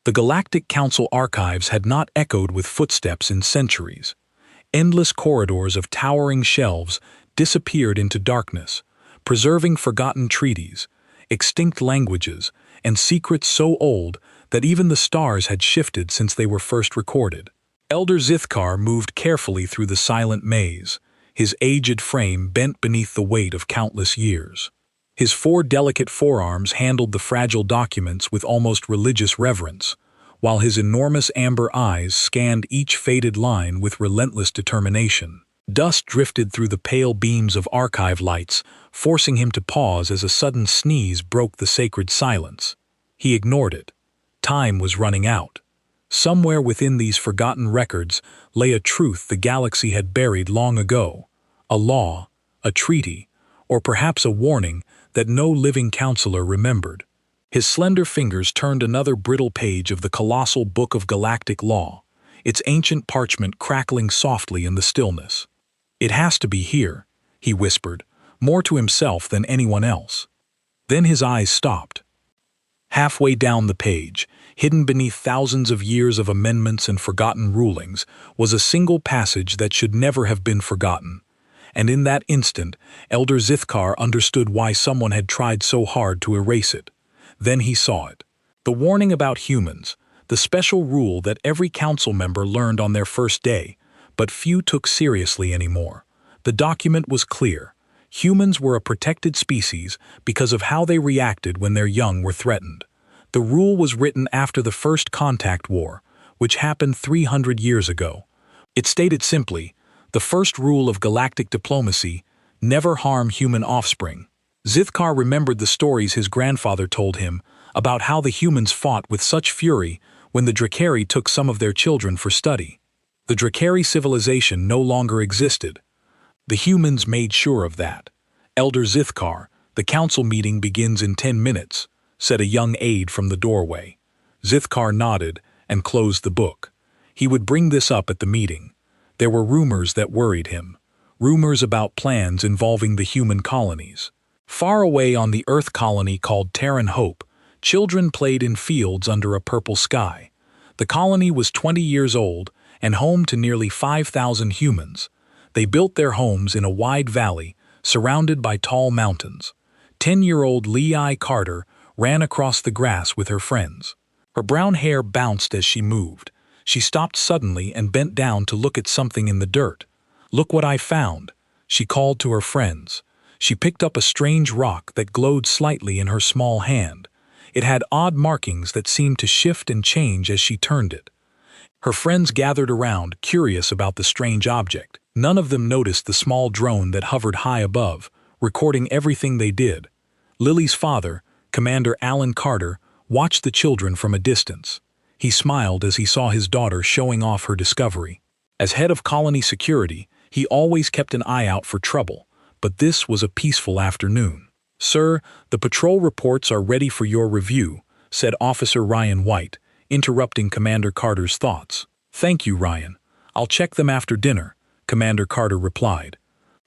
The Galactic Council archives had not echoed with footsteps in centuries. Endless corridors of towering shelves disappeared into darkness, preserving forgotten treaties, extinct languages, and secrets so old that even the stars had shifted since they were first recorded. Elder Zithkar moved carefully through the silent maze, his aged frame bent beneath the weight of countless years. His 4 delicate forearms handled the fragile documents with almost religious reverence, while his enormous amber eyes scanned each faded line with relentless determination. Dust drifted through the pale beams of archive lights, forcing him to pause as a sudden sneeze broke the sacred silence. He ignored it. Time was running out. Somewhere within these forgotten records lay a truth the galaxy had buried long ago, a law, a treaty, or perhaps a warning that no living counselor remembered. His slender fingers turned another brittle page of the colossal book of galactic law, its ancient parchment crackling softly in the stillness. "It has to be here," he whispered, more to himself than anyone else. Then his eyes stopped. Halfway down the page, hidden beneath thousands of years of amendments and forgotten rulings, was a single passage that should never have been forgotten. And in that instant, Elder Zithkar understood why someone had tried so hard to erase it. Then he saw it. The warning about humans, the special rule that every council member learned on their first day, but few took seriously anymore. The document was clear. Humans were a protected species because of how they reacted when their young were threatened. The rule was written after the First Contact War, which happened 300 years ago. It stated simply, the first rule of galactic diplomacy: never harm human offspring. Zithkar remembered the stories his grandfather told him about how the humans fought with such fury when the Drakari took some of their children for study. The Drakari civilization no longer existed. The humans made sure of that. "Elder Zithkar, the council meeting begins in 10 minutes, said a young aide from the doorway. Zithkar nodded and closed the book. He would bring this up at the meeting. There were rumors that worried him. Rumors about plans involving the human colonies. Far away on the Earth colony called Terran Hope, children played in fields under a purple sky. The colony was 20 years old and home to nearly 5,000 humans. They built their homes in a wide valley, surrounded by tall mountains. 10-year-old Lee Carter ran across the grass with her friends. Her brown hair bounced as she moved. She stopped suddenly and bent down to look at something in the dirt. "Look what I found," she called to her friends. She picked up a strange rock that glowed slightly in her small hand. It had odd markings that seemed to shift and change as she turned it. Her friends gathered around, curious about the strange object. None of them noticed the small drone that hovered high above, recording everything they did. Lily's father, Commander Alan Carter, watched the children from a distance. He smiled as he saw his daughter showing off her discovery. As head of colony security, he always kept an eye out for trouble, but this was a peaceful afternoon. "Sir, the patrol reports are ready for your review," said Officer Ryan White, interrupting Commander Carter's thoughts. "Thank you, Ryan. I'll check them after dinner," Commander Carter replied.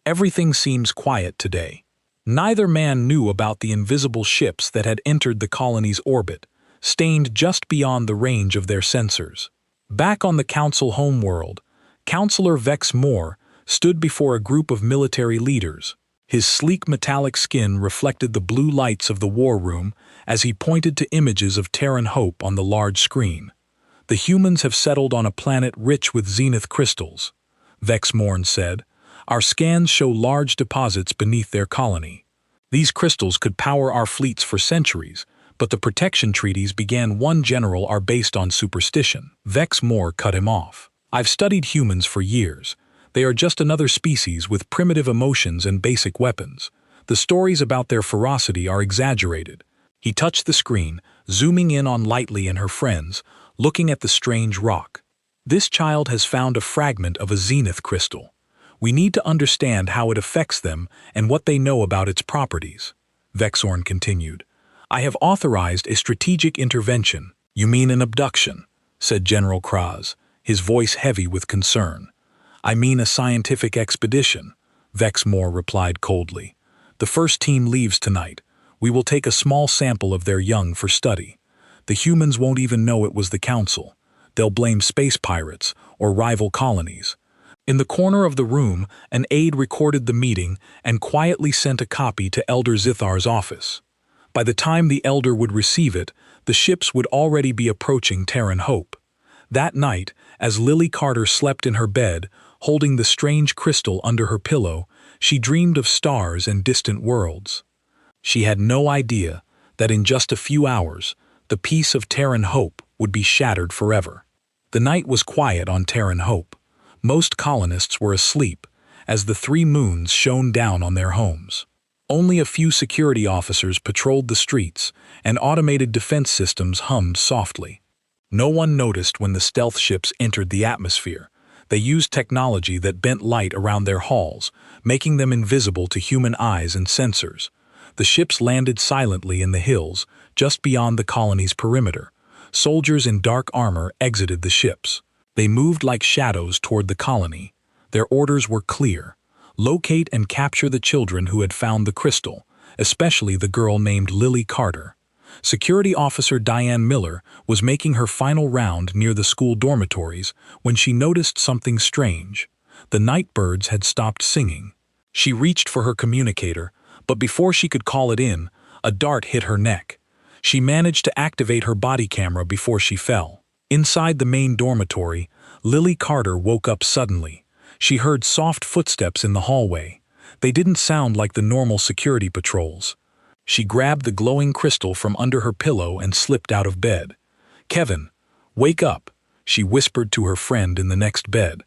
Everything seems quiet today. Neither man knew about the invisible ships that had entered the colony's orbit, stained just beyond the range of their sensors. Back on the Council homeworld, Counselor Vex Moore stood before a group of military leaders. His sleek metallic skin reflected the blue lights of the war room as he pointed to images of Terran Hope on the large screen. "The humans have settled on a planet rich with zenith crystals," Vex Moore said. "Our scans show large deposits beneath their colony. These crystals could power our fleets for centuries, but the protection treaties one general are based on superstition." Vex Moore cut him off. "I've studied humans for years. They are just another species with primitive emotions and basic weapons. The stories about their ferocity are exaggerated." He touched the screen, zooming in on Lightly and her friends, looking at the strange rock. "This child has found a fragment of a zenith crystal. We need to understand how it affects them and what they know about its properties," Vexorn continued. "I have authorized a strategic intervention." "You mean an abduction?" said General Kraz, his voice heavy with concern. "I mean a scientific expedition," Vex Moore replied coldly. "The first team leaves tonight. We will take a small sample of their young for study. The humans won't even know it was the Council. They'll blame space pirates or rival colonies. In the corner of the room, an aide recorded the meeting and quietly sent a copy to Elder Zithar's office. By the time the Elder would receive it, the ships would already be approaching Terran Hope. That night, as Lily Carter slept in her bed, holding the strange crystal under her pillow, she dreamed of stars and distant worlds. She had no idea that in just a few hours, the peace of Terran Hope would be shattered forever. The night was quiet on Terran Hope. Most colonists were asleep, as the 3 moons shone down on their homes. Only a few security officers patrolled the streets, and automated defense systems hummed softly. No one noticed when the stealth ships entered the atmosphere. They used technology that bent light around their hulls, making them invisible to human eyes and sensors. The ships landed silently in the hills, just beyond the colony's perimeter. Soldiers in dark armor exited the ships. They moved like shadows toward the colony. Their orders were clear: locate and capture the children who had found the crystal, especially the girl named Lily Carter. Security Officer Diane Miller was making her final round near the school dormitories when she noticed something strange. The night birds had stopped singing. She reached for her communicator, but before she could call it in, a dart hit her neck. She managed to activate her body camera before she fell. Inside the main dormitory, Lily Carter woke up suddenly. She heard soft footsteps in the hallway. They didn't sound like the normal security patrols. She grabbed the glowing crystal from under her pillow and slipped out of bed. "Kevin, wake up," she whispered to her friend in the next bed.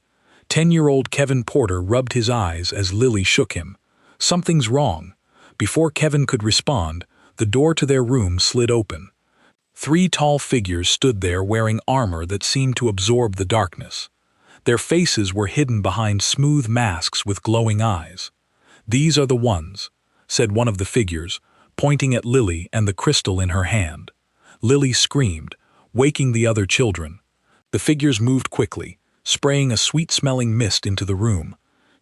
10-year-old Kevin Porter rubbed his eyes as Lily shook him. "Something's wrong." Before Kevin could respond, the door to their room slid open. 3 tall figures stood there wearing armor that seemed to absorb the darkness. Their faces were hidden behind smooth masks with glowing eyes. "These are the ones," said one of the figures, pointing at Lily and the crystal in her hand. Lily screamed, waking the other children. The figures moved quickly, spraying a sweet-smelling mist into the room.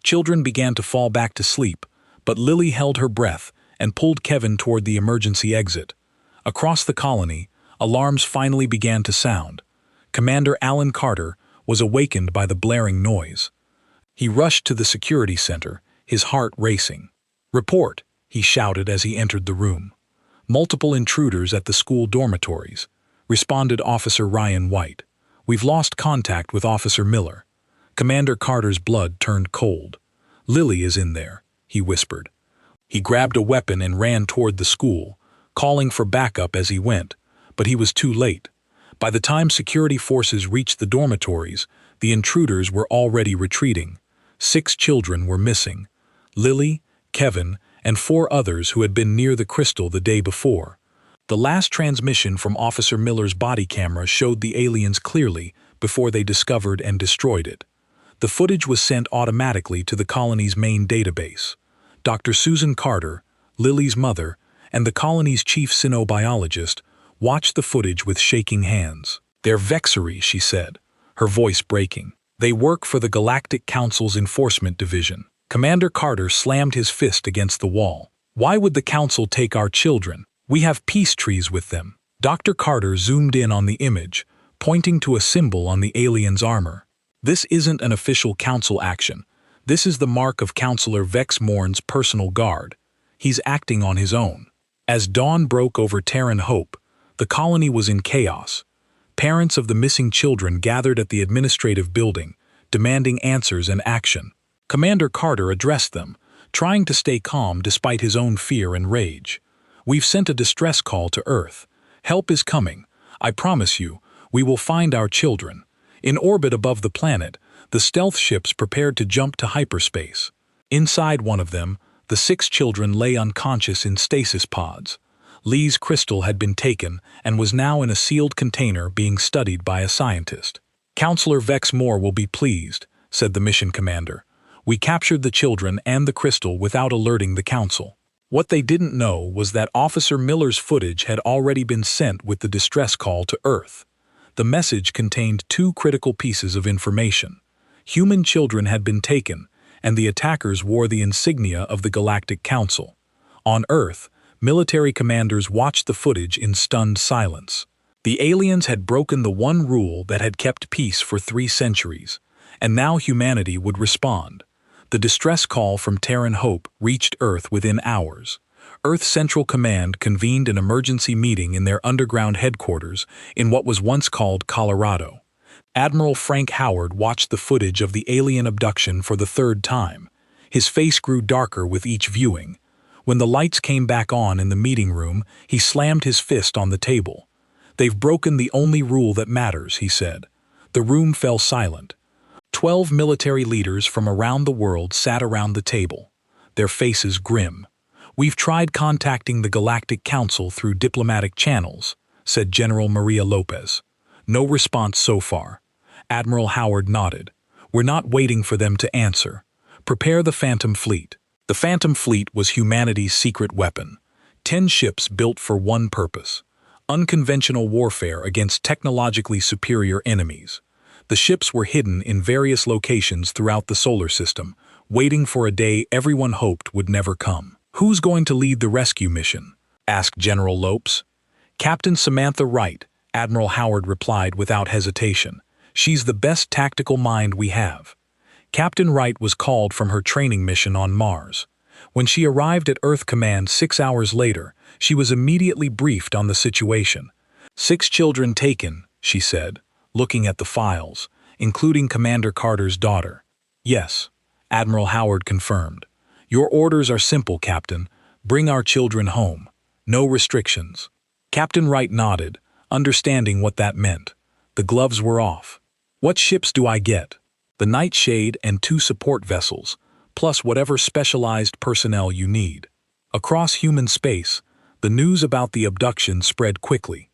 Children began to fall back to sleep, but Lily held her breath and pulled Kevin toward the emergency exit. Across the colony, alarms finally began to sound. Commander Alan Carter was awakened by the blaring noise. He rushed to the security center, his heart racing. "Report," he shouted as he entered the room. "Multiple intruders at the school dormitories," responded Officer Ryan White. "We've lost contact with Officer Miller." Commander Carter's blood turned cold. "Lily is in there," he whispered. He grabbed a weapon and ran toward the school, calling for backup as he went, but he was too late. By the time security forces reached the dormitories, the intruders were already retreating. 6 children were missing: Lily, Kevin, and 4 others who had been near the crystal the day before. The last transmission from Officer Miller's body camera showed the aliens clearly before they discovered and destroyed it. The footage was sent automatically to the colony's main database. Dr. Susan Carter, Lily's mother, and the colony's chief cynobiologist watched the footage with shaking hands. "They're Vexery," she said, her voice breaking. "They work for the Galactic Council's Enforcement Division." Commander Carter slammed his fist against the wall. "Why would the Council take our children? We have peace trees with them." Dr. Carter zoomed in on the image, pointing to a symbol on the alien's armor. "This isn't an official Council action. This is the mark of Counselor Vex Morn's personal guard. He's acting on his own." As dawn broke over Terran Hope, the colony was in chaos. Parents of the missing children gathered at the administrative building, demanding answers and action. Commander Carter addressed them, trying to stay calm despite his own fear and rage. "We've sent a distress call to Earth. Help is coming. I promise you, we will find our children." In orbit above the planet, the stealth ships prepared to jump to hyperspace. Inside one of them, the 6 children lay unconscious in stasis pods. Lee's crystal had been taken and was now in a sealed container being studied by a scientist. "Counselor Vex Moore will be pleased," said the mission commander. "We captured the children and the crystal without alerting the Council." What they didn't know was that Officer Miller's footage had already been sent with the distress call to Earth. The message contained 2 critical pieces of information. Human children had been taken, and the attackers wore the insignia of the Galactic Council. On Earth, military commanders watched the footage in stunned silence. The aliens had broken the one rule that had kept peace for 3 centuries, and now humanity would respond. The distress call from Terran Hope reached Earth within hours. Earth Central Command convened an emergency meeting in their underground headquarters in what was once called Colorado. Admiral Frank Howard watched the footage of the alien abduction for the 3rd time. His face grew darker with each viewing. When the lights came back on in the meeting room, he slammed his fist on the table. "They've broken the only rule that matters," he said. The room fell silent. 12 military leaders from around the world sat around the table, their faces grim. "We've tried contacting the Galactic Council through diplomatic channels," said General Maria Lopez. "No response so far." Admiral Howard nodded. "We're not waiting for them to answer. Prepare the Phantom Fleet." The Phantom Fleet was humanity's secret weapon. 10 ships built for one purpose: unconventional warfare against technologically superior enemies. The ships were hidden in various locations throughout the solar system, waiting for a day everyone hoped would never come. "Who's going to lead the rescue mission?" asked General Lopes. "Captain Samantha Wright," Admiral Howard replied without hesitation. "She's the best tactical mind we have." Captain Wright was called from her training mission on Mars. When she arrived at Earth Command 6 hours later, she was immediately briefed on the situation. "6 children taken," she said, looking at the files, including Commander Carter's daughter. "Yes," Admiral Howard confirmed. "Your orders are simple, Captain. Bring our children home. No restrictions." Captain Wright nodded, understanding what that meant. The gloves were off. "What ships do I get?" "The Nightshade and 2 support vessels, plus whatever specialized personnel you need." Across human space, the news about the abduction spread quickly.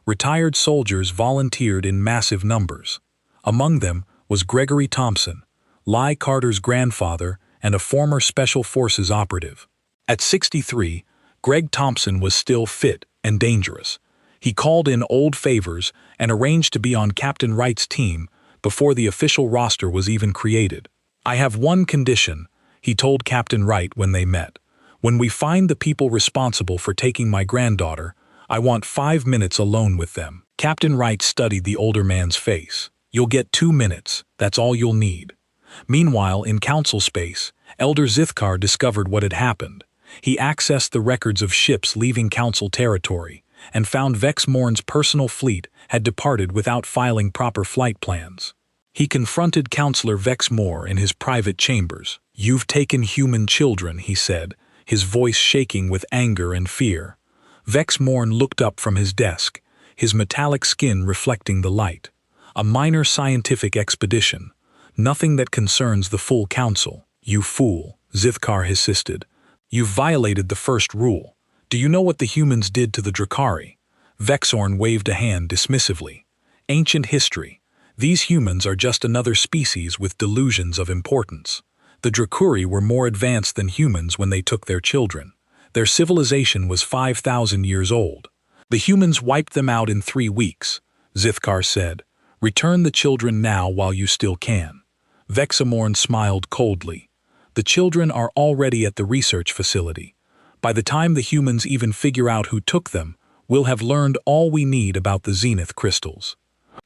Retired soldiers volunteered in massive numbers. Among them was Gregory Thompson, Ly Carter's grandfather and a former Special Forces operative. At 63, Greg Thompson was still fit and dangerous. He called in old favors and arranged to be on Captain Wright's team before the official roster was even created. "I have one condition," he told Captain Wright when they met. "When we find the people responsible for taking my granddaughter, I want 5 minutes alone with them." Captain Wright studied the older man's face. "You'll get 2 minutes. That's all you'll need." Meanwhile, in council space, Elder Zithkar discovered what had happened. He accessed the records of ships leaving council territory and found Vex Morn's personal fleet had departed without filing proper flight plans. He confronted Counselor Vex Morn in his private chambers. "You've taken human children," he said, his voice shaking with anger and fear. Vex Morn looked up from his desk, his metallic skin reflecting the light. "A minor scientific expedition. Nothing that concerns the full council." "You fool," Zithkar hissed. "You've violated the first rule. Do you know what the humans did to the Drakari?" Vexorn waved a hand dismissively. "Ancient history. These humans are just another species with delusions of importance. The Drakari were more advanced than humans when they took their children. Their civilization was 5,000 years old. The humans wiped them out in 3 weeks," Zithkar said. "Return the children now while you still can." Vexamorn smiled coldly. "The children are already at the research facility. By the time the humans even figure out who took them, we'll have learned all we need about the Zenith crystals."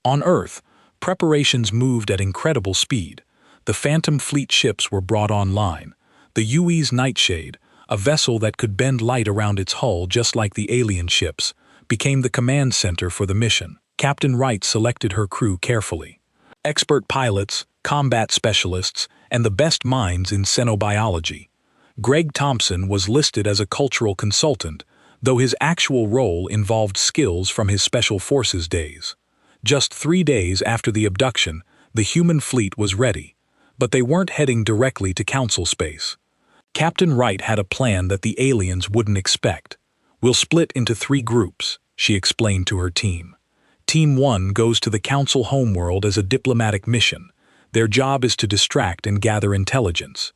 On Earth, preparations moved at incredible speed. The Phantom Fleet ships were brought online. The UE's Nightshade, a vessel that could bend light around its hull just like the alien ships, became the command center for the mission. Captain Wright selected her crew carefully. Expert pilots, combat specialists, and the best minds in xenobiology. Greg Thompson was listed as a cultural consultant, though his actual role involved skills from his Special Forces days. Just 3 days after the abduction, the human fleet was ready, but they weren't heading directly to council space. Captain Wright had a plan that the aliens wouldn't expect. "We'll split into 3 groups," she explained to her team. Team 1 goes to the council homeworld as a diplomatic mission. Their job is to distract and gather intelligence.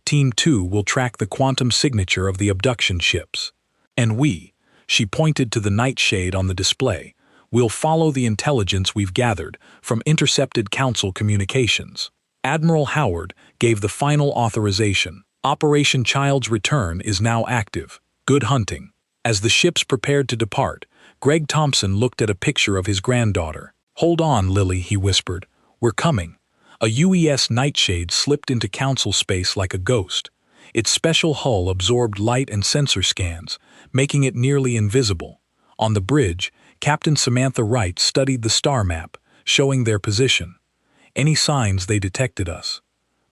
Team 2 will track the quantum signature of the abduction ships. And we, she pointed to the Nightshade on the display, will follow the intelligence we've gathered from intercepted council communications. Admiral Howard gave the final authorization. Operation Child's Return is now active. Good hunting. As the ships prepared to depart, Greg Thompson looked at a picture of his granddaughter. "Hold on, Lily," he whispered. "We're coming." A UES nightshade slipped into council space like a ghost. Its special hull absorbed light and sensor scans, making it nearly invisible. On the bridge, Captain Samantha Wright studied the star map, showing their position. "Any signs they detected us?"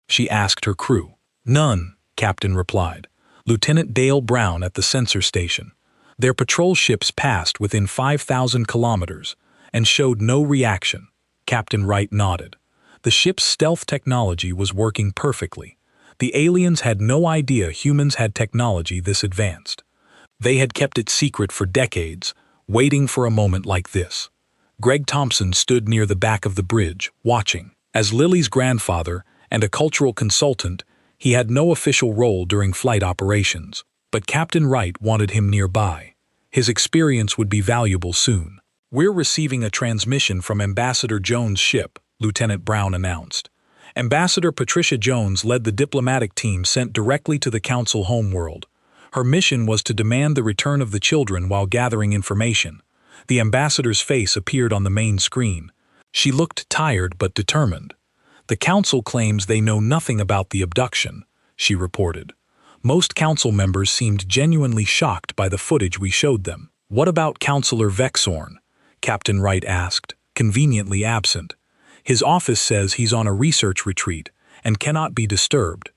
she asked her crew. "None," Captain replied. "Lieutenant Dale Brown at the sensor station. Their patrol ships passed within 5,000 kilometers and showed no reaction." Captain Wright nodded. The ship's stealth technology was working perfectly. The aliens had no idea humans had technology this advanced. They had kept it secret for decades, waiting for a moment like this. Greg Thompson stood near the back of the bridge, watching. As Lily's grandfather and a cultural consultant, he had no official role during flight operations, but Captain Wright wanted him nearby. His experience would be valuable soon. "We're receiving a transmission from Ambassador Jones' ship," Lieutenant Brown announced. Ambassador Patricia Jones led the diplomatic team sent directly to the Council homeworld. Her mission was to demand the return of the children while gathering information. The ambassador's face appeared on the main screen. She looked tired but determined. "The Council claims they know nothing about the abduction," she reported. Most Council members seemed genuinely shocked by the footage we showed them. "What about Councillor Vexorn?" Captain Wright asked, conveniently absent. "His office says he's on a research retreat and cannot be disturbed."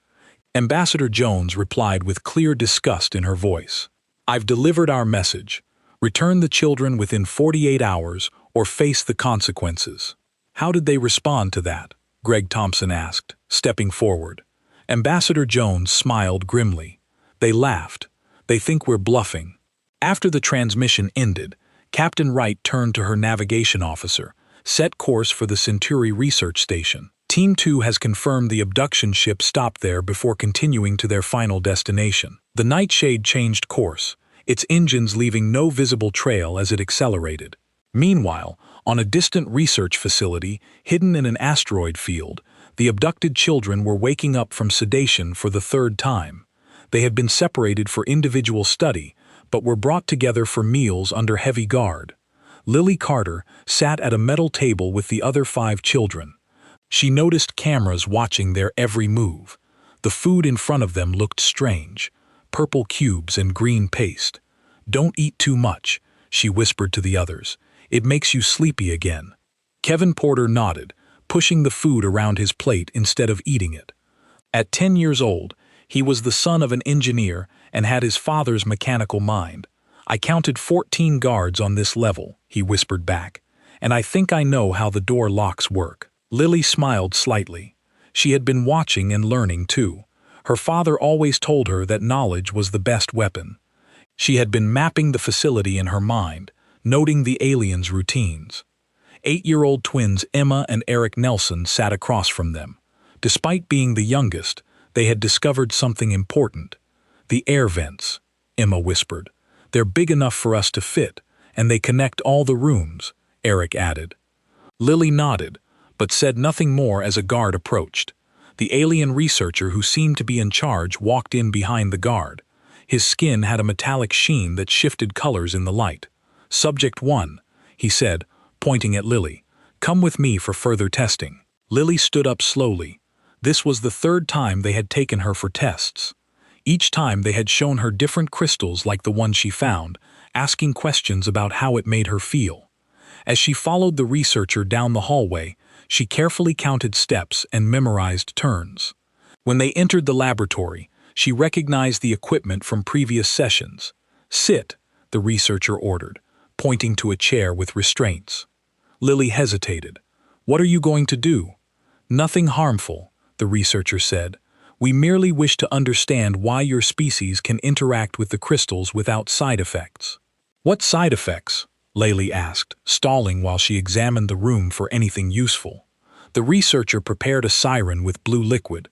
Ambassador Jones replied with clear disgust in her voice. "I've delivered our message. Return the children within 48 hours or face the consequences." "How did they respond to that?" Greg Thompson asked, stepping forward. Ambassador Jones smiled grimly. "They laughed. They think we're bluffing." After the transmission ended, Captain Wright turned to her navigation officer. "Set course for the Centauri Research Station. Team 2 has confirmed the abduction ship stopped there before continuing to their final destination." The Nightshade changed course, its engines leaving no visible trail as it accelerated. Meanwhile, on a distant research facility, hidden in an asteroid field, the abducted children were waking up from sedation for the third time. They had been separated for individual study, but were brought together for meals under heavy guard. Lily Carter sat at a metal table with the other 5 children. She noticed cameras watching their every move. The food in front of them looked strange, purple cubes and green paste. "Don't eat too much," she whispered to the others. "It makes you sleepy again." Kevin Porter nodded, pushing the food around his plate instead of eating it. At 10 years old, he was the son of an engineer and had his father's mechanical mind. "I counted 14 guards on this level," he whispered back, "and I think I know how the door locks work." Lily smiled slightly. She had been watching and learning too. Her father always told her that knowledge was the best weapon. She had been mapping the facility in her mind, noting the aliens' routines. 8-year-old twins Emma and Eric Nelson sat across from them. Despite being the youngest, they had discovered something important. "The air vents," Emma whispered. "They're big enough for us to fit, and they connect all the rooms," Eric added. Lily nodded, but said nothing more as a guard approached. The alien researcher who seemed to be in charge walked in behind the guard. His skin had a metallic sheen that shifted colors in the light. "Subject 1, he said, pointing at Lily. "Come with me for further testing." Lily stood up slowly. This was the 3rd time they had taken her for tests. Each time they had shown her different crystals like the one she found, asking questions about how it made her feel. As she followed the researcher down the hallway, she carefully counted steps and memorized turns. When they entered the laboratory, she recognized the equipment from previous sessions. "Sit," the researcher ordered, pointing to a chair with restraints. Lily hesitated. "What are you going to do?" "Nothing harmful," the researcher said. "We merely wish to understand why your species can interact with the crystals without side effects." "What side effects?" Laylee asked, stalling while she examined the room for anything useful. The researcher prepared a siren with blue liquid.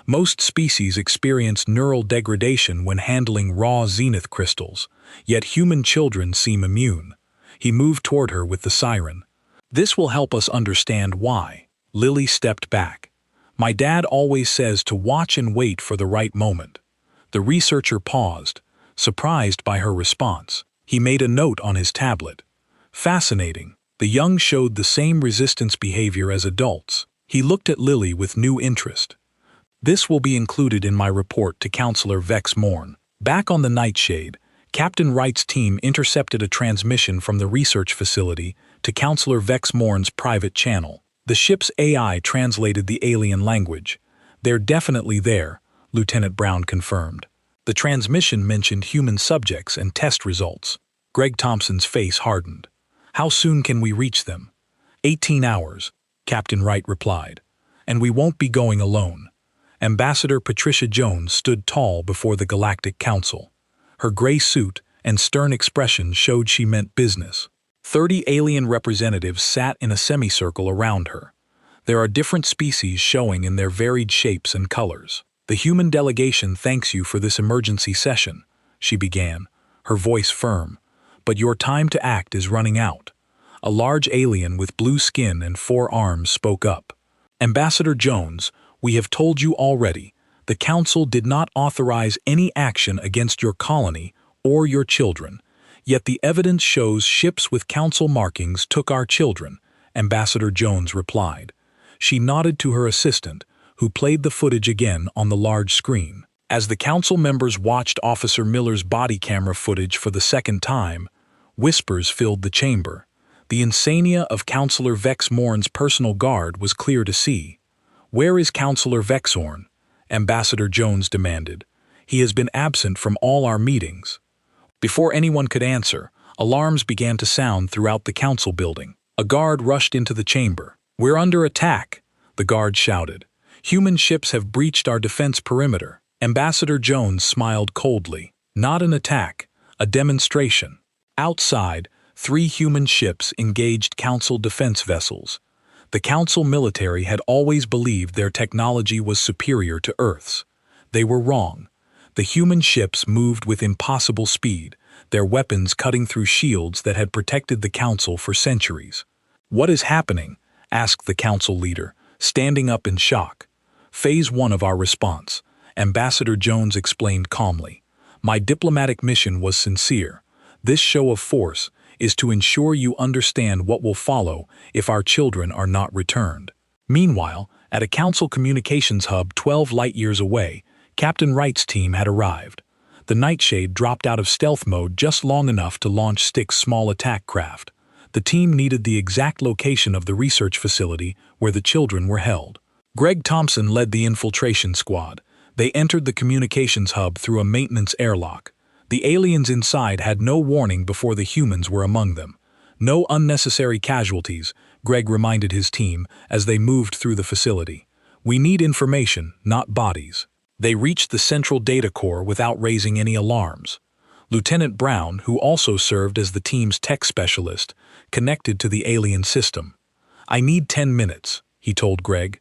"Most species experience neural degradation when handling raw zenith crystals, yet human children seem immune." He moved toward her with the siren. "This will help us understand why." Lily stepped back. "My dad always says to watch and wait for the right moment." The researcher paused, surprised by her response. He made a note on his tablet. Fascinating. The young showed the same resistance behavior as adults. He looked at Lily with new interest. This will be included in my report to Counselor Vex Morn. Back on the Nightshade, Captain Wright's team intercepted a transmission from the research facility to Counselor Vex Morn's private channel. The ship's AI translated the alien language. They're definitely there, Lieutenant Brown confirmed. The transmission mentioned human subjects and test results. Greg Thompson's face hardened. How soon can we reach them? 18 hours, Captain Wright replied. And we won't be going alone. Ambassador Patricia Jones stood tall before the Galactic Council. Her gray suit and stern expression showed she meant business. 30 alien representatives sat in a semicircle around her. There are different species showing in their varied shapes and colors. The human delegation thanks you for this emergency session, she began, her voice firm. But your time to act is running out. A large alien with blue skin and 4 arms spoke up. Ambassador Jones, we have told you already, the Council did not authorize any action against your colony or your children, yet the evidence shows ships with Council markings took our children, Ambassador Jones replied. She nodded to her assistant, who played the footage again on the large screen. As the Council members watched Officer Miller's body camera footage for the second time, whispers filled the chamber. The insania of Counselor Vex Morn's personal guard was clear to see. Where is Counselor Vexorn? Ambassador Jones demanded. He has been absent from all our meetings. Before anyone could answer, alarms began to sound throughout the Council building. A guard rushed into the chamber. We're under attack, the guard shouted. Human ships have breached our defense perimeter. Ambassador Jones smiled coldly. Not an attack, a demonstration. Outside, 3 human ships engaged Council defense vessels. The Council military had always believed their technology was superior to Earth's. They were wrong. The human ships moved with impossible speed, their weapons cutting through shields that had protected the Council for centuries. What is happening? Asked the Council leader, standing up in shock. Phase 1 of our response, Ambassador Jones explained calmly. My diplomatic mission was sincere. This show of force is to ensure you understand what will follow if our children are not returned. Meanwhile, at a Council communications hub 12 light-years away, Captain Wright's team had arrived. The Nightshade dropped out of stealth mode just long enough to launch Stick's small attack craft. The team needed the exact location of the research facility where the children were held. Greg Thompson led the infiltration squad. They entered the communications hub through a maintenance airlock. The aliens inside had no warning before the humans were among them. No unnecessary casualties, Greg reminded his team as they moved through the facility. We need information, not bodies. They reached the central data core without raising any alarms. Lieutenant Brown, who also served as the team's tech specialist, connected to the alien system. I need 10 minutes, he told Greg.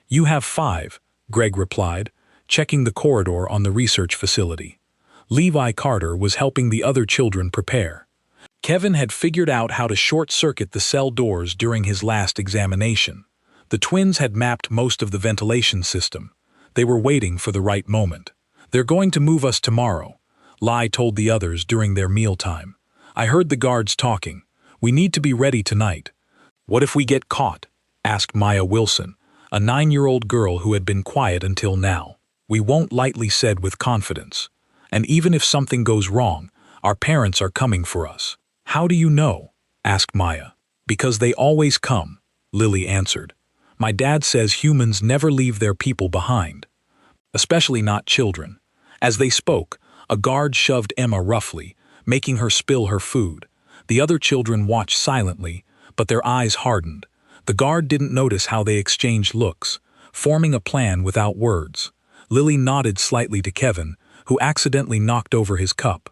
You have 5, Greg replied, checking the corridor on the research facility. Levi Carter was helping the other children prepare. Kevin had figured out how to short-circuit the cell doors during his last examination. The twins had mapped most of the ventilation system. They were waiting for the right moment. They're going to move us tomorrow, Lai told the others during their mealtime. I heard the guards talking. We need to be ready tonight. What if we get caught? Asked Maya Wilson, a 9-year-old girl who had been quiet until now. We won't, lightly said with confidence. And even if something goes wrong, our parents are coming for us. How do you know? Asked Maya. Because they always come, Lily answered. My dad says humans never leave their people behind. Especially not children. As they spoke, a guard shoved Emma roughly, making her spill her food. The other children watched silently, but their eyes hardened. The guard didn't notice how they exchanged looks, forming a plan without words. Lily nodded slightly to Kevin, who accidentally knocked over his cup.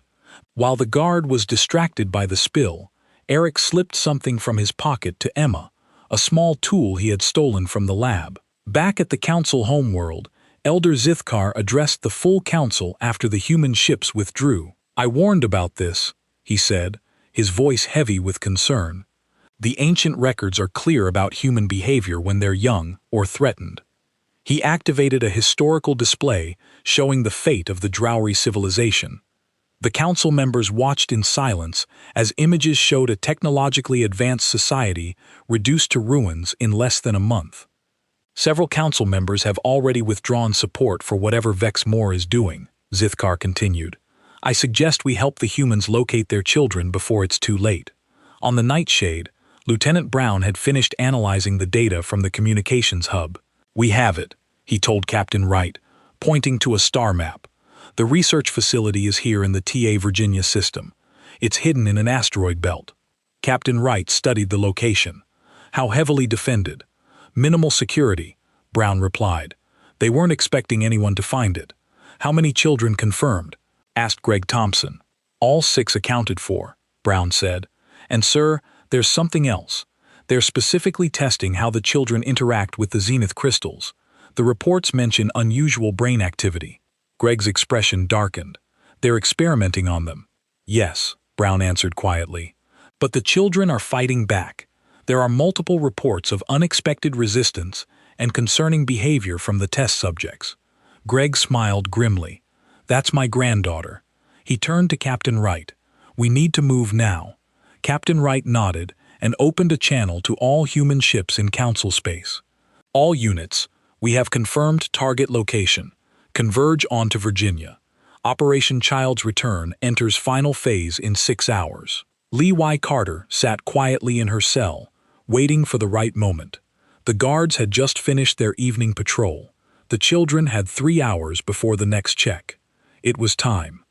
While the guard was distracted by the spill, Eric slipped something from his pocket to Emma, a small tool he had stolen from the lab. Back at the Council homeworld, Elder Zithkar addressed the full Council after the human ships withdrew. I warned about this, he said, his voice heavy with concern. The ancient records are clear about human behavior when they're young or threatened. He activated a historical display showing the fate of the Drowry civilization. The council members watched in silence as images showed a technologically advanced society reduced to ruins in less than a month. Several council members have already withdrawn support for whatever Vex Moore is doing, Zithkar continued. I suggest we help the humans locate their children before it's too late. On the Nightshade, Lieutenant Brown had finished analyzing the data from the communications hub. We have it, he told Captain Wright, pointing to a star map. The research facility is here in the TA Virginia system. It's hidden in an asteroid belt. Captain Wright studied the location. How heavily defended? Minimal security, Brown replied. They weren't expecting anyone to find it. How many children confirmed? Asked Greg Thompson. All 6 accounted for, Brown said. And sir, there's something else. They're specifically testing how the children interact with the zenith crystals. The reports mention unusual brain activity. Greg's expression darkened. They're experimenting on them. Yes, Brown answered quietly. But the children are fighting back. There are multiple reports of unexpected resistance and concerning behavior from the test subjects. Greg smiled grimly. That's my granddaughter. He turned to Captain Wright. We need to move now. Captain Wright nodded and opened a channel to all human ships in council space. All units, we have confirmed target location. Converge onto Virginia. Operation Child's Return enters final phase in 6 hours. Lee Y. Carter sat quietly in her cell, waiting for the right moment. The guards had just finished their evening patrol. The children had 3 hours before the next check. It was time.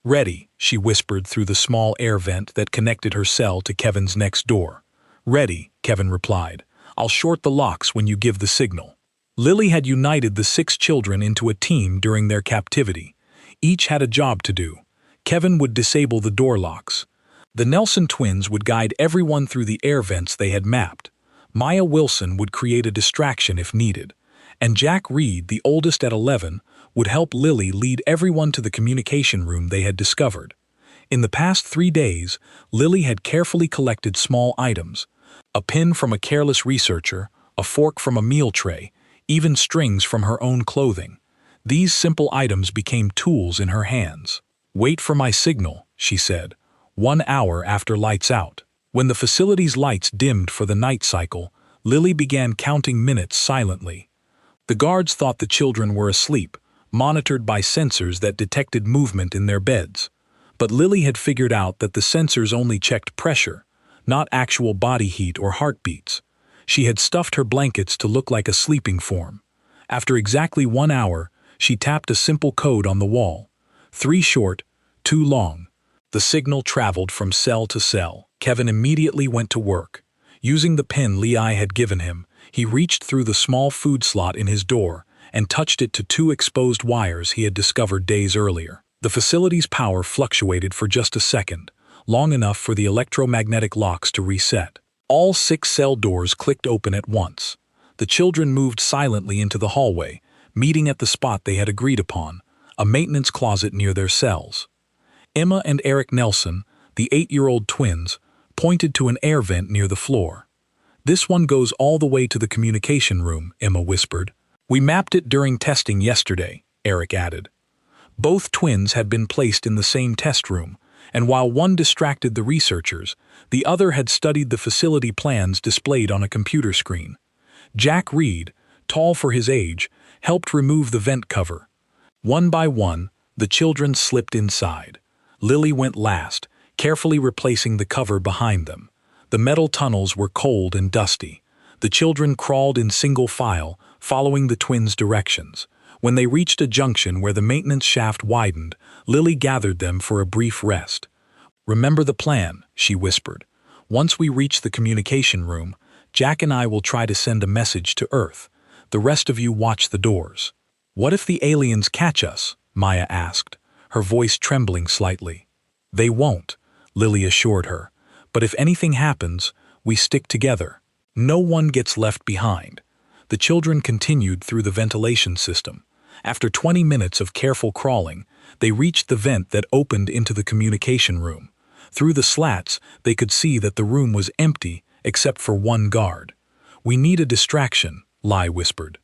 Ready, she whispered through the small air vent that connected her cell to Kevin's next door. Ready, Kevin replied. I'll short the locks when you give the signal. Lily had united the 6 children into a team during their captivity. Each had a job to do. Kevin would disable the door locks. The Nelson twins would guide everyone through the air vents they had mapped. Maya Wilson would create a distraction if needed. And Jack Reed, the oldest at 11, would help Lily lead everyone to the communication room they had discovered. In the past 3 days, Lily had carefully collected small items. A pin from a careless researcher, a fork from a meal tray, even strings from her own clothing. These simple items became tools in her hands. Wait for my signal, she said, 1 hour after lights out. When the facility's lights dimmed for the night cycle, Lily began counting minutes silently. The guards thought the children were asleep, monitored by sensors that detected movement in their beds. But Lily had figured out that the sensors only checked pressure, not actual body heat or heartbeats. She had stuffed her blankets to look like a sleeping form. After exactly 1 hour, she tapped a simple code on the wall. 3 short, 2 long. The signal traveled from cell to cell. Kevin immediately went to work. Using the pin Leigh had given him, he reached through the small food slot in his door and touched it to 2 exposed wires he had discovered days earlier. The facility's power fluctuated for just a second, long enough for the electromagnetic locks to reset. All 6 cell doors clicked open at once. The children moved silently into the hallway, meeting at the spot they had agreed upon, a maintenance closet near their cells. Emma and Eric Nelson, the 8-year-old twins, pointed to an air vent near the floor. This one goes all the way to the communication room, Emma whispered. We mapped it during testing yesterday, Eric added. Both twins had been placed in the same test room, and while one distracted the researchers, the other had studied the facility plans displayed on a computer screen. Jack Reed, tall for his age, helped remove the vent cover. One by one, the children slipped inside. Lily went last, carefully replacing the cover behind them. The metal tunnels were cold and dusty. The children crawled in single file, following the twins' directions. When they reached a junction where the maintenance shaft widened, Lily gathered them for a brief rest. Remember the plan, she whispered. Once we reach the communication room, Jack and I will try to send a message to Earth. The rest of you watch the doors. What if the aliens catch us? Maya asked, her voice trembling slightly. They won't, Lily assured her. But if anything happens, we stick together. No one gets left behind. The children continued through the ventilation system. After 20 minutes of careful crawling, they reached the vent that opened into the communication room. Through the slats, they could see that the room was empty except for one guard. We need a distraction, Lai whispered.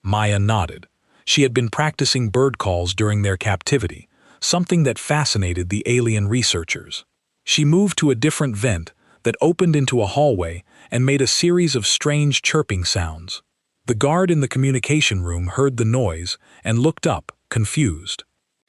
Maya nodded. She had been practicing bird calls during their captivity. something that fascinated the alien researchers. She moved to a different vent that opened into a hallway and made a series of strange chirping sounds. The guard in the communication room heard the noise and looked up, confused.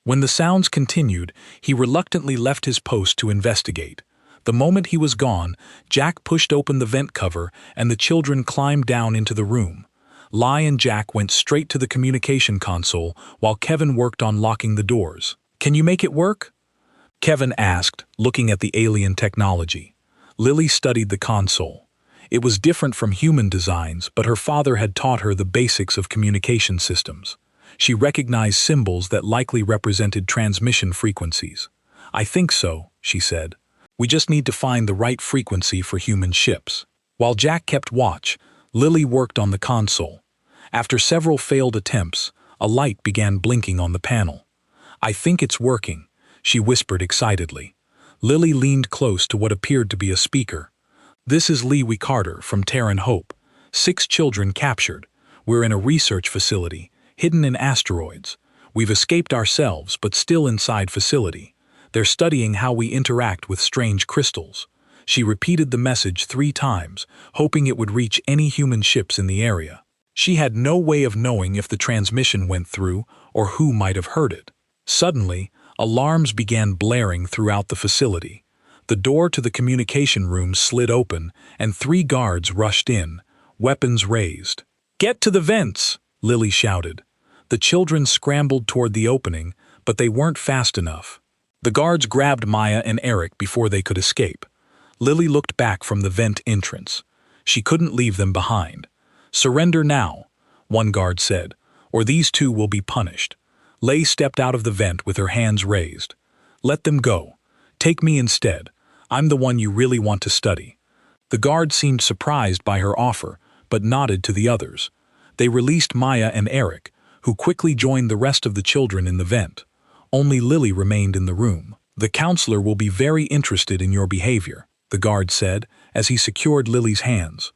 When the sounds continued, he reluctantly left his post to investigate. The moment he was gone, Jack pushed open the vent cover and the children climbed down into the room. Lai and Jack went straight to the communication console while Kevin worked on locking the doors. "Can you make it work?" Kevin asked, looking at the alien technology. Lily studied the console. It was different from human designs, but her father had taught her the basics of communication systems. She recognized symbols that likely represented transmission frequencies. "I think so," she said. "We just need to find the right frequency for human ships." While Jack kept watch, Lily worked on the console. After several failed attempts, a light began blinking on the panel. "I think it's working," she whispered excitedly. Lily leaned close to what appeared to be a speaker. "This is Leewee Carter from Terran Hope. 6 children captured. We're in a research facility, hidden in asteroids. We've escaped ourselves, but still inside facility. They're studying how we interact with strange crystals." She repeated the message 3 times, hoping it would reach any human ships in the area. She had no way of knowing if the transmission went through or who might have heard it. Suddenly, alarms began blaring throughout the facility. The door to the communication room slid open, and 3 guards rushed in, weapons raised. "Get to the vents!" Lily shouted. The children scrambled toward the opening, but they weren't fast enough. The guards grabbed Maya and Eric before they could escape. Lily looked back from the vent entrance. She couldn't leave them behind. "Surrender now," one guard said, "or these 2 will be punished." Lay stepped out of the vent with her hands raised. "Let them go. Take me instead. I'm the one you really want to study." The guard seemed surprised by her offer, but nodded to the others. They released Maya and Eric, who quickly joined the rest of the children in the vent. Only Lily remained in the room. "The counselor will be very interested in your behavior," the guard said, as he secured Lily's hands.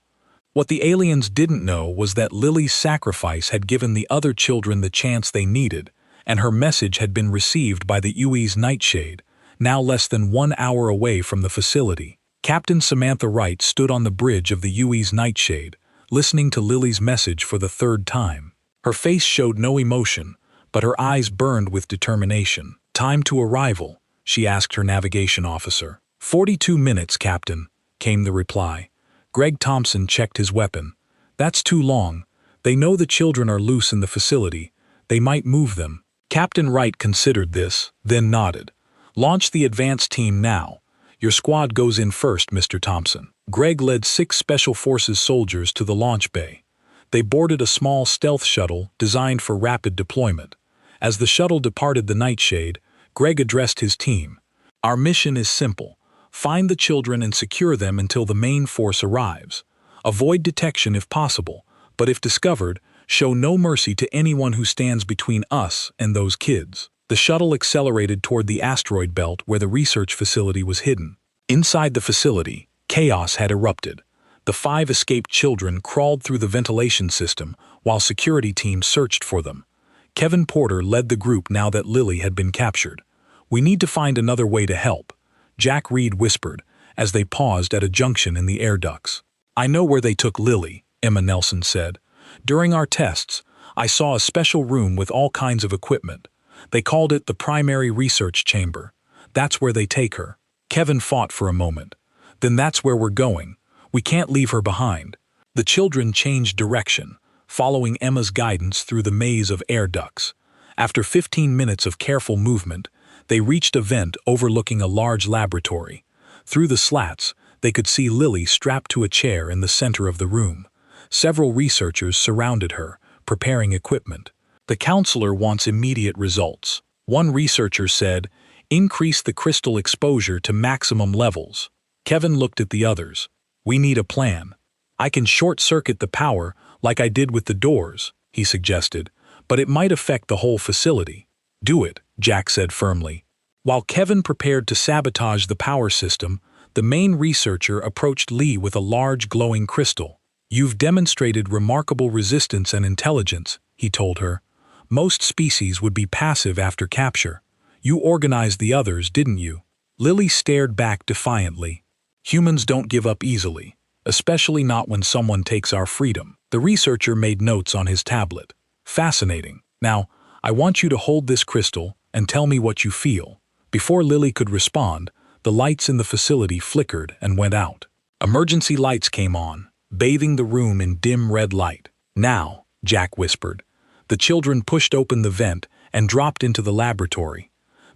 What the aliens didn't know was that Lily's sacrifice had given the other children the chance they needed, and her message had been received by the UE's Nightshade, now less than 1 hour away from the facility. Captain Samantha Wright stood on the bridge of the UE's Nightshade, listening to Lily's message for the 3rd time. Her face showed no emotion, but her eyes burned with determination. "Time to arrival?" she asked her navigation officer. 42 minutes, Captain," came the reply. Greg Thompson checked his weapon. "That's too long. They know the children are loose in the facility. They might move them." Captain Wright considered this, then nodded. "Launch the advance team now. Your squad goes in first, Mr. Thompson." Greg led 6 Special Forces soldiers to the launch bay. They boarded a small stealth shuttle designed for rapid deployment. As the shuttle departed the Nightshade, Greg addressed his team. "Our mission is simple. Find the children and secure them until the main force arrives. Avoid detection if possible, but if discovered, show no mercy to anyone who stands between us and those kids." The shuttle accelerated toward the asteroid belt where the research facility was hidden. Inside the facility, chaos had erupted. The 5 escaped children crawled through the ventilation system while security teams searched for them. Kevin Porter led the group now that Lily had been captured. "We need to find another way to help," Jack Reed whispered as they paused at a junction in the air ducts. "I know where they took Lily," Emma Nelson said. "During our tests, I saw a special room with all kinds of equipment. They called it the primary research chamber. That's where they take her." Kevin fought for a moment. "Then that's where we're going. We can't leave her behind." The children changed direction, following Emma's guidance through the maze of air ducts. After 15 minutes of careful movement, they reached a vent overlooking a large laboratory. Through the slats, they could see Lily strapped to a chair in the center of the room. Several researchers surrounded her, preparing equipment. "The counselor wants immediate results." One researcher said, "Increase the crystal exposure to maximum levels." Kevin looked at the others. "We need a plan." "I can short-circuit the power like I did with the doors," he suggested, "but it might affect the whole facility." "Do it," Jack said firmly. While Kevin prepared to sabotage the power system, the main researcher approached Lee with a large glowing crystal. "You've demonstrated remarkable resistance and intelligence," he told her. "Most species would be passive after capture. You organized the others, didn't you? Lily stared back defiantly. Humans don't give up easily, especially not when someone takes our freedom. The researcher made notes on his tablet. Fascinating. Now, I want you to hold this crystal and tell me what you feel. Before Lily could respond, the lights in the facility flickered and went out. Emergency lights came on, bathing the room in dim red light. Now, Jack whispered. The children pushed open the vent and dropped into the laboratory.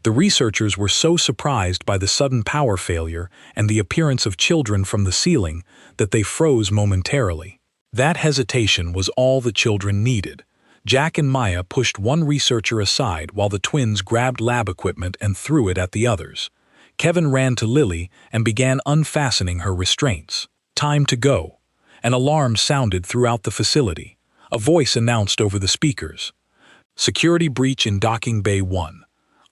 The researchers were so surprised by the sudden power failure and the appearance of children from the ceiling that they froze momentarily. That hesitation was all the children needed. Jack and Maya pushed one researcher aside while the twins grabbed lab equipment and threw it at the others. Kevin ran to Lily and began unfastening her restraints. Time to go. An alarm sounded throughout the facility. A voice announced over the speakers. Security breach in Docking Bay 1.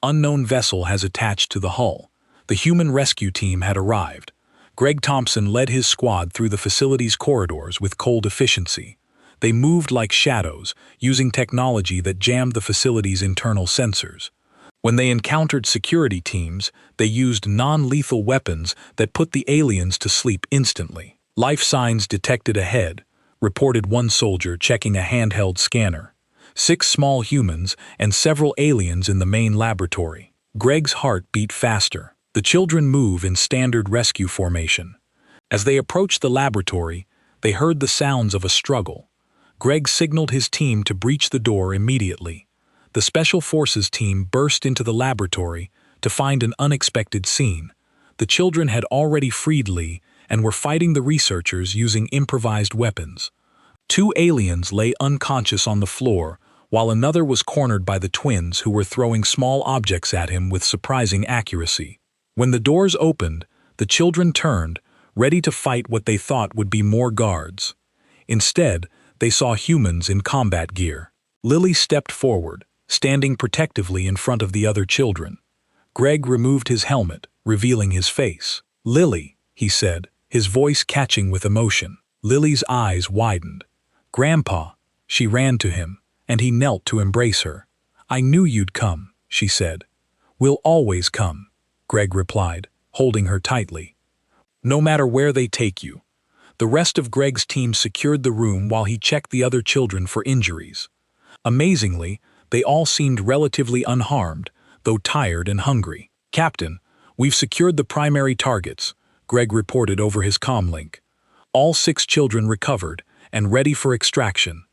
Unknown vessel has attached to the hull. The human rescue team had arrived. Greg Thompson led his squad through the facility's corridors with cold efficiency. They moved like shadows, using technology that jammed the facility's internal sensors. When they encountered security teams, they used non-lethal weapons that put the aliens to sleep instantly. Life signs detected ahead, reported one soldier checking a handheld scanner. 6 small humans and several aliens in the main laboratory. Greg's heart beat faster. The children move in standard rescue formation. As they approached the laboratory, they heard the sounds of a struggle. Greg signaled his team to breach the door immediately. The Special Forces team burst into the laboratory to find an unexpected scene. The children had already freed Lee and were fighting the researchers using improvised weapons. 2 aliens lay unconscious on the floor, while another was cornered by the twins who were throwing small objects at him with surprising accuracy. When the doors opened, the children turned, ready to fight what they thought would be more guards. Instead, they saw humans in combat gear. Lily stepped forward, standing protectively in front of the other children. Greg removed his helmet, revealing his face. "Lily," he said, his voice catching with emotion. Lily's eyes widened. "Grandpa," she ran to him, and he knelt to embrace her. "I knew you'd come," she said. "We'll always come," Greg replied, holding her tightly. "No matter where they take you." The rest of Greg's team secured the room while he checked the other children for injuries. Amazingly, they all seemed relatively unharmed, though tired and hungry. "Captain, we've secured the primary targets," Greg reported over his comlink. All 6 children recovered and ready for extraction.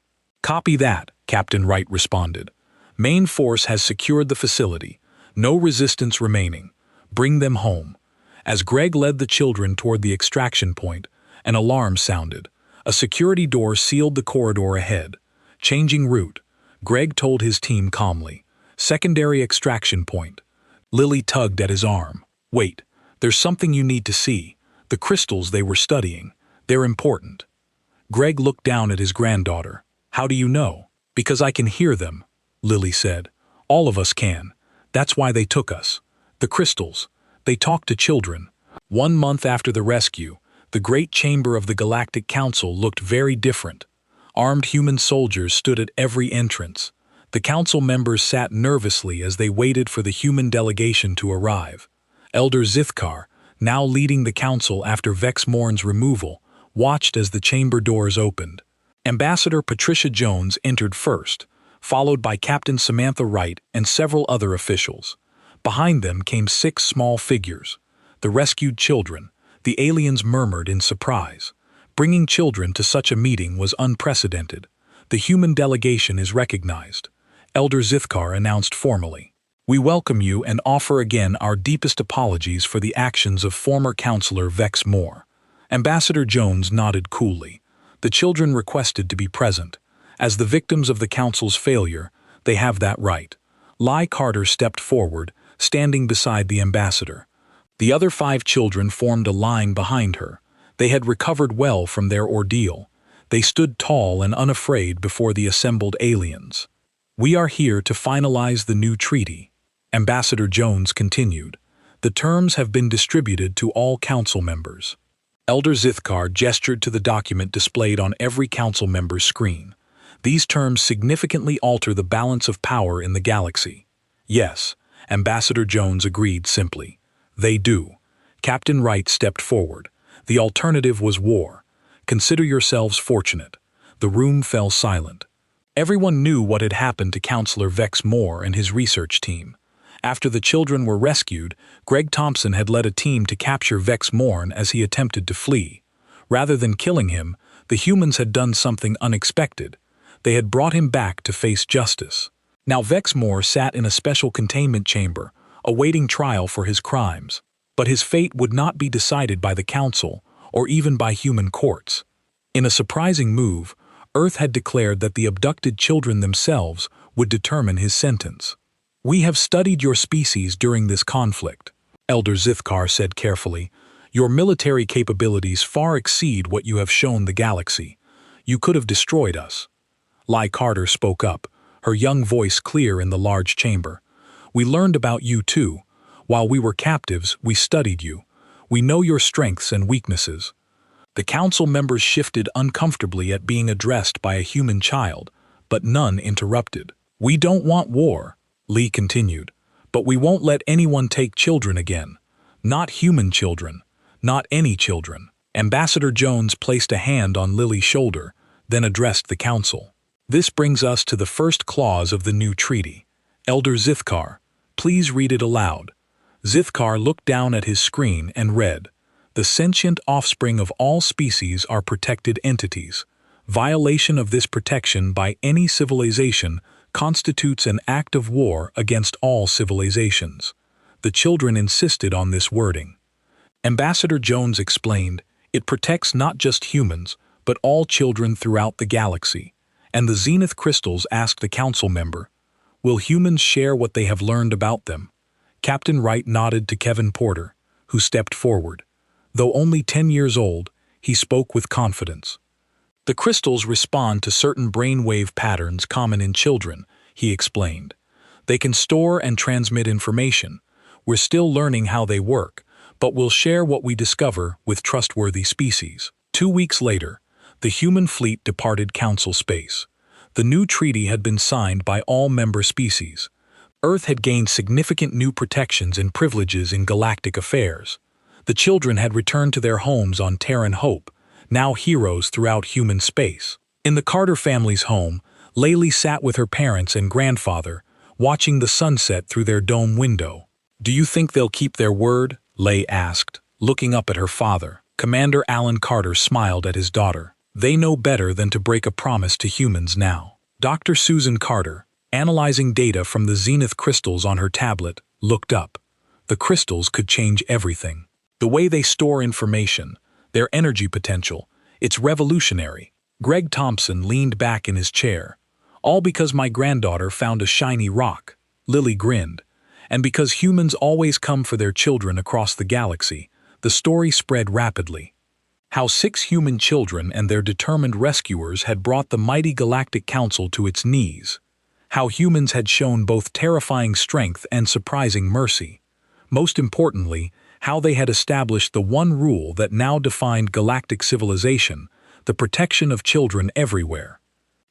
"Copy that," Captain Wright responded. "Main force has secured the facility. No resistance remaining. Bring them home." As Greg led the children toward the extraction point, an alarm sounded. A security door sealed the corridor ahead. Changing route, Greg told his team calmly. "Secondary extraction point." Lily tugged at his arm. "Wait, there's something you need to see. The crystals they were studying. They're important." Greg looked down at his granddaughter. "How do you know?" "Because I can hear them," Lily said. "All of us can. That's why they took us. The crystals. They talk to children." 1 month after the rescue, the Great Chamber of the Galactic Council looked very different. Armed human soldiers stood at every entrance. The council members sat nervously as they waited for the human delegation to arrive. Elder Zithkar, now leading the council after Vex Morn's removal, watched as the chamber doors opened. Ambassador Patricia Jones entered first, followed by Captain Samantha Wright and several other officials. Behind them came 6 small figures. The rescued children. The aliens murmured in surprise. Bringing children to such a meeting was unprecedented. "The human delegation is recognized," Elder Zithkar announced formally. "We welcome you and offer again our deepest apologies for the actions of former Counselor Vex Moore." Ambassador Jones nodded coolly. The children requested to be present. As the victims of the Council's failure, they have that right. Lai Carter stepped forward, standing beside the ambassador. The other 5 children formed a line behind her. They had recovered well from their ordeal. They stood tall and unafraid before the assembled aliens. "We are here to finalize the new treaty," Ambassador Jones continued. "The terms have been distributed to all council members." Elder Zithkar gestured to the document displayed on every council member's screen. "These terms significantly alter the balance of power in the galaxy." "Yes, Ambassador Jones agreed simply. They do. Captain Wright stepped forward. The alternative was war. Consider yourselves fortunate. The room fell silent. Everyone knew what had happened to Counselor Vex Moore and his research team. After the children were rescued, Greg Thompson had led a team to capture Vex Morn as he attempted to flee. Rather than killing him, the humans had done something unexpected. They had brought him back to face justice. Now Vex Moore sat in a special containment chamber, awaiting trial for his crimes. But his fate would not be decided by the Council, or even by human courts. In a surprising move, Earth had declared that the abducted children themselves would determine his sentence. "We have studied your species during this conflict," Elder Zithkar said carefully. "Your military capabilities far exceed what you have shown the galaxy. You could have destroyed us." Lai Carter spoke up, her young voice clear in the large chamber. "We learned about you too. While we were captives, we studied you. We know your strengths and weaknesses." The council members shifted uncomfortably at being addressed by a human child, but none interrupted. "We don't want war," Lee continued, "but we won't let anyone take children again. Not human children. Not any children." Ambassador Jones placed a hand on Lily's shoulder, then addressed the council. "This brings us to the first clause of the new treaty. Elder Zithkar, please read it aloud." Zithkar looked down at his screen and read, "The sentient offspring of all species are protected entities. Violation of this protection by any civilization constitutes an act of war against all civilizations." The children insisted on this wording. Ambassador Jones explained, "It protects not just humans, but all children throughout the galaxy." And the Zenith crystals asked a council member, "Will humans share what they have learned about them?" Captain Wright nodded to Kevin Porter, who stepped forward. Though only 10 years old, he spoke with confidence. "The crystals respond to certain brainwave patterns common in children," he explained. "They can store and transmit information. We're still learning how they work, but we'll share what we discover with trustworthy species." 2 weeks later, the human fleet departed Council space. The new treaty had been signed by all member species. Earth had gained significant new protections and privileges in galactic affairs. The children had returned to their homes on Terran Hope, now heroes throughout human space. In the Carter family's home, Laylee sat with her parents and grandfather, watching the sunset through their dome window. "Do you think they'll keep their word?" Lay asked, looking up at her father. Commander Alan Carter smiled at his daughter. "They know better than to break a promise to humans now." Dr. Susan Carter, analyzing data from the Zenith crystals on her tablet, looked up. The crystals could change everything. The way they store information, their energy potential, it's revolutionary. Greg Thompson leaned back in his chair. "All because my granddaughter found a shiny rock," Lily grinned. "And because humans always come for their children across the galaxy," the story spread rapidly. How 6 human children and their determined rescuers had brought the mighty Galactic Council to its knees. How humans had shown both terrifying strength and surprising mercy. Most importantly, how they had established the one rule that now defined galactic civilization, the protection of children everywhere.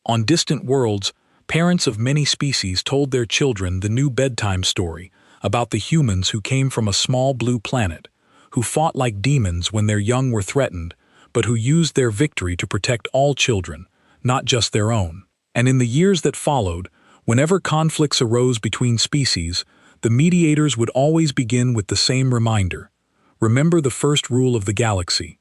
On distant worlds, parents of many species told their children the new bedtime story about the humans who came from a small blue planet, who fought like demons when their young were threatened, but who used their victory to protect all children, not just their own. And in the years that followed, whenever conflicts arose between species, the mediators would always begin with the same reminder: remember the first rule of the galaxy.